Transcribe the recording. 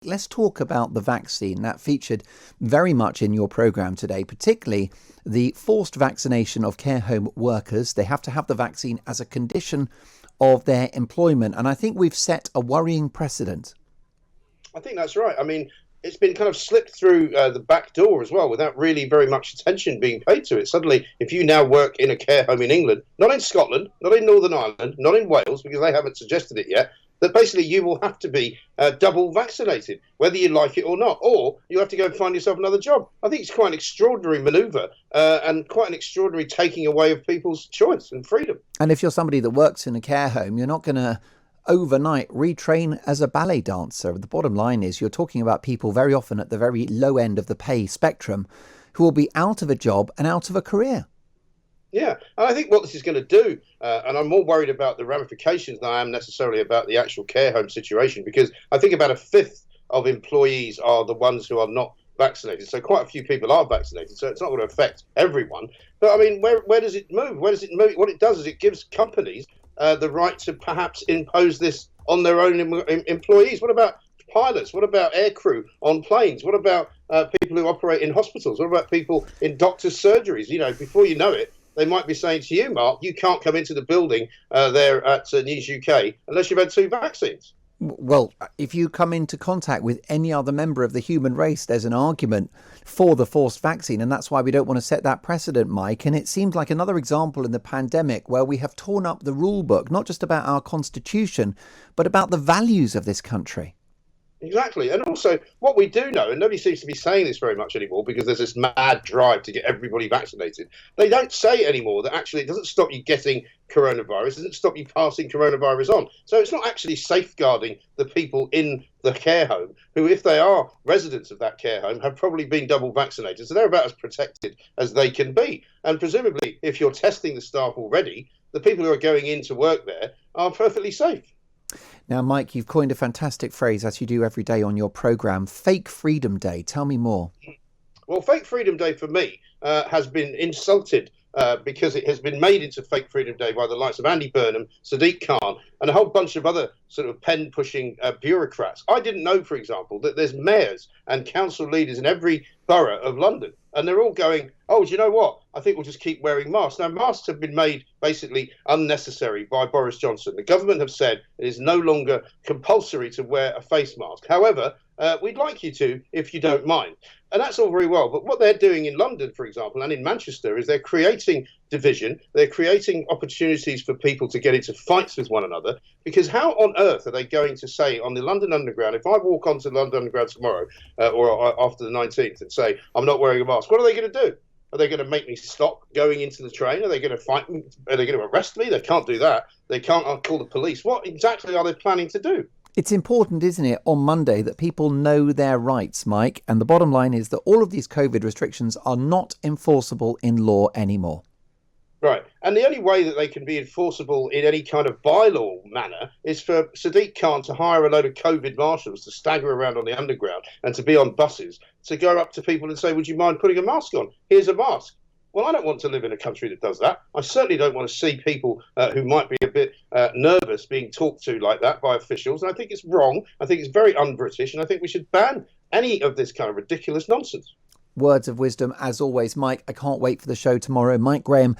Let's talk about the vaccine that featured very much in your programme today, particularly the forced vaccination of care home workers. They have to have the vaccine as a condition of their employment. And I think we've set a worrying precedent. I think that's right. I mean, it's been kind of slipped through the back door as well without really very much attention being paid to it. Suddenly, if you now work in a care home in England, not in Scotland, not in Northern Ireland, not in Wales, because they haven't suggested it yet, that basically you will have to be double vaccinated, whether you like it or not, or you have to go and find yourself another job. I think it's quite an extraordinary manoeuvre and quite an extraordinary taking away of people's choice and freedom. And if you're somebody that works in a care home, you're not going to overnight retrain as a ballet dancer. The bottom line is you're talking about people very often at the very low end of the pay spectrum who will be out of a job and out of a career. Yeah, and I think what this is going to do, and I'm more worried about the ramifications than I am necessarily about the actual care home situation, because I think about a fifth of employees are the ones who are not vaccinated. So quite a few people are vaccinated, so it's not going to affect everyone. But I mean, where does it move? Where does it move? What it does is it gives companies the right to perhaps impose this on their own employees. What about pilots? What about aircrew on planes? What about people who operate in hospitals? What about people in doctors' surgeries? You know, before you know it, they might be saying to you, Mark, you can't come into the building there at News UK unless you've had 2 vaccines. Well, if you come into contact with any other member of the human race, there's an argument for the forced vaccine. And that's why we don't want to set that precedent, Mike. And it seems like another example in the pandemic where we have torn up the rule book, not just about our constitution, but about the values of this country. Exactly. And also what we do know, and nobody seems to be saying this very much anymore because there's this mad drive to get everybody vaccinated. They don't say anymore that actually it doesn't stop you getting coronavirus, it doesn't stop you passing coronavirus on. So it's not actually safeguarding the people in the care home who, if they are residents of that care home, have probably been double vaccinated. So they're about as protected as they can be. And presumably, if you're testing the staff already, the people who are going in to work there are perfectly safe. Now, Mike, you've coined a fantastic phrase, as you do every day on your programme, Fake Freedom Day. Tell me more. Well, Fake Freedom Day for me has been insulted because it has been made into Fake Freedom Day by the likes of Andy Burnham, Sadiq Khan, and a whole bunch of other sort of pen-pushing bureaucrats. I didn't know, for example, that there's mayors and council leaders in every borough of London, and they're all going, oh, do you know what? I think we'll just keep wearing masks. Now, masks have been made basically unnecessary by Boris Johnson. The government have said it is no longer compulsory to wear a face mask. However, we'd like you to if you don't mind. And that's all very well. But what they're doing in London, for example, and in Manchester, is they're creating division. They're creating opportunities for people to get into fights with one another. Because how on earth are they going to say on the London Underground, if I walk onto the London Underground tomorrow or after the 19th and say, I'm not wearing a mask, what are they going to do? Are they going to make me stop going into the train? Are they going to fight me? Are they going to arrest me? They can't do that. They can't call the police. What exactly are they planning to do? It's important, isn't it, on Monday that people know their rights, Mike? And the bottom line is that all of these COVID restrictions are not enforceable in law anymore. Right. And the only way that they can be enforceable in any kind of bylaw manner is for Sadiq Khan to hire a load of COVID marshals to stagger around on the underground and to be on buses, to go up to people and say, would you mind putting a mask on? Here's a mask. Well, I don't want to live in a country that does that. I certainly don't want to see people who might be a bit nervous being talked to like that by officials. And I think it's wrong. I think it's very un-British. And I think we should ban any of this kind of ridiculous nonsense. Words of wisdom, as always, Mike. I can't wait for the show tomorrow. Mike Graham,